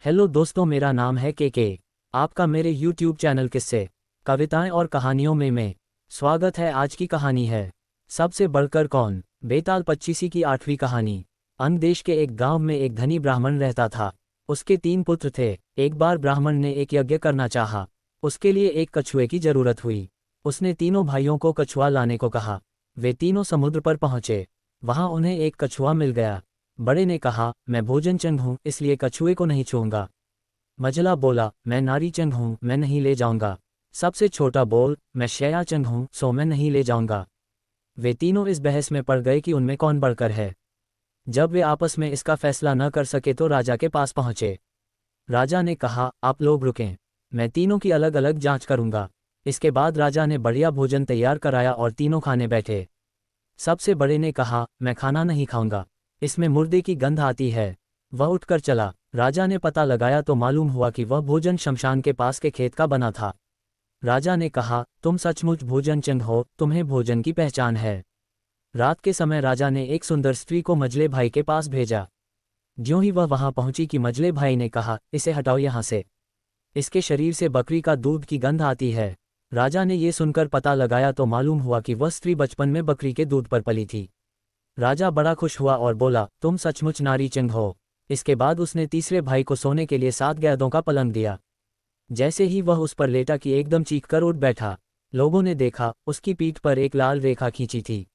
Hello दोस्तों, मेरा नाम है के। आपका मेरे YouTube चैनल किस्से, कविताएं और कहानियों में स्वागत है। आज की कहानी है सबसे बढ़कर कौन। बेताल पच्चीसी की 8वीं कहानी। अन्य देश के एक गांव में एक धनी ब्राह्मण रहता था। उसके 3 पुत्र थे। एक बार ब्राह्मण ने एक यज्ञ करना चाहा। उसके लिए एक कछुए की जरूरत हुई। उसने तीनों भाइयों को कछुआ लाने को कहा। वे तीनों समुद्र पर पहुंचे। वहां उन्हें एक कछुआ मिल गया। बड़े ने कहा, मैं भोजन चंग हूँ, इसलिए कछुए को नहीं छूऊंगा। मझला बोला, मैं नारी चंग हूँ, मैं नहीं ले जाऊंगा। सबसे छोटा बोल, मैं शया चंग हूँ, सो मैं नहीं ले जाऊंगा। वे तीनों इस बहस में पड़ गए कि उनमें कौन बढ़कर है। जब वे आपस में इसका फैसला न कर सके तो राजा के पास पहुंचे। राजा ने कहा, आप लोग रुकें, मैं तीनों की अलग अलग जांच करूंगा। इसके बाद राजा ने बढ़िया भोजन तैयार कराया और तीनों खाने बैठे। सबसे बड़े ने कहा, मैं खाना नहीं खाऊंगा, इसमें मुर्दे की गंध आती है। वह उठकर चला। राजा ने पता लगाया तो मालूम हुआ कि वह भोजन शमशान के पास के खेत का बना था। राजा ने कहा, तुम सचमुच भोजन चंद हो, तुम्हें भोजन की पहचान है। रात के समय राजा ने एक सुंदर स्त्री को मजले भाई के पास भेजा। ज्यों ही वह वहां पहुंची कि मजले भाई ने कहा, इसे हटाओ यहाँ से, इसके शरीर से बकरी का दूध की गंध आती है। राजा ने ये सुनकर पता लगाया तो मालूम हुआ कि वह स्त्री बचपन में बकरी के दूध पर पली थी। राजा बड़ा खुश हुआ और बोला, तुम सचमुच नारी चंग हो। इसके बाद उसने तीसरे भाई को सोने के लिए 7 गैदों का पलंग दिया। जैसे ही वह उस पर लेटा कि एकदम चीखकर उठ बैठा। लोगों ने देखा, उसकी पीठ पर एक लाल रेखा खींची थी।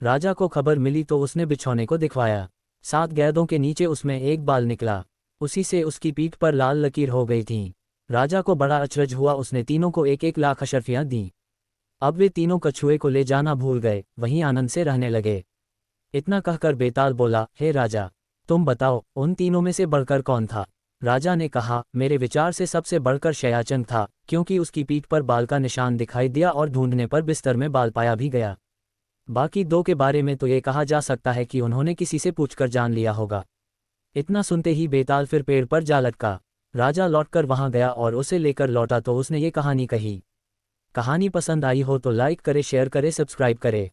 राजा को खबर मिली तो उसने बिछौने को दिखवाया। 7 गैदों के नीचे उसमें एक बाल निकला। उसी से उसकी पीठ पर लाल लकीर हो गई थी। राजा को बड़ा अचरज हुआ। उसने तीनों को 1-1 लाख अशर्फियां दी। अब वे तीनों कछुए को ले जाना भूल गए, वहीं आनंद से रहने लगे। इतना कहकर बेताल बोला, हे राजा, तुम बताओ, उन तीनों में से बढ़कर कौन था। राजा ने कहा, मेरे विचार से सबसे बढ़कर शयाचंग था, क्योंकि उसकी पीठ पर बाल का निशान दिखाई दिया और ढूंढने पर बिस्तर में बाल पाया भी गया। बाकी 2 के बारे में तो ये कहा जा सकता है कि उन्होंने किसी से पूछकर जान लिया होगा। इतना सुनते ही बेताल फिर पेड़ पर जा लटका। राजा लौटकर वहां गया और उसे लेकर लौटा तो उसने ये कहानी कही। कहानी पसंद आई हो तो लाइक करे, शेयर करे, सब्सक्राइब करे।